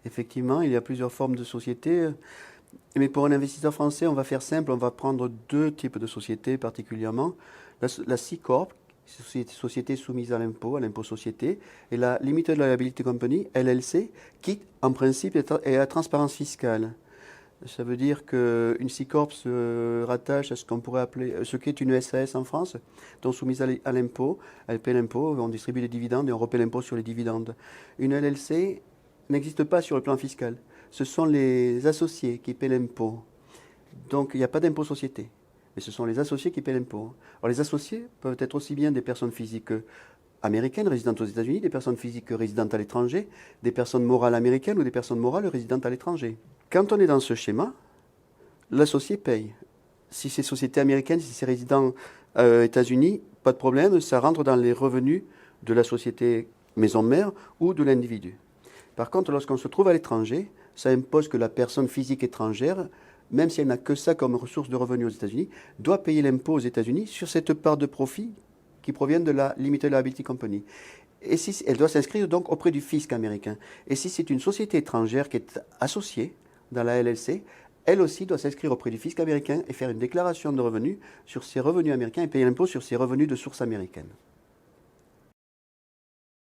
Effectivement, il y a plusieurs formes de sociétés. Mais pour un investisseur français, on va faire simple, on va prendre deux types de sociétés particulièrement. La C-Corp, société soumise à l'impôt société, et la Limited Liability Company, LLC, qui en principe est à transparence fiscale. Ça veut dire qu'une C-Corp se rattache à ce qu'on pourrait appeler, ce qu'est une SAS en France, donc soumise à l'impôt. Elle paie l'impôt, on distribue des dividendes et on repaie l'impôt sur les dividendes. Une LLC n'existe pas sur le plan fiscal. Ce sont les associés qui paient l'impôt. Donc il n'y a pas d'impôt société. Mais ce sont les associés qui paient l'impôt. Alors les associés peuvent être aussi bien des personnes physiques américaines résidentes aux États-Unis, des personnes physiques résidentes à l'étranger, des personnes morales américaines ou des personnes morales résidentes à l'étranger. Quand on est dans ce schéma, l'associé paye. Si c'est société américaine, si c'est résident États-Unis, pas de problème, ça rentre dans les revenus de la société maison mère ou de l'individu. Par contre, lorsqu'on se trouve à l'étranger, ça impose que la personne physique étrangère, même si elle n'a que ça comme ressource de revenus aux États-Unis, doit payer l'impôt aux États-Unis sur cette part de profit qui provient de la Limited Liability Company. Et si, elle doit s'inscrire donc auprès du fisc américain. Et si c'est une société étrangère qui est associée dans la LLC, elle aussi doit s'inscrire auprès du fisc américain et faire une déclaration de revenus sur ses revenus américains et payer l'impôt sur ses revenus de source américaine.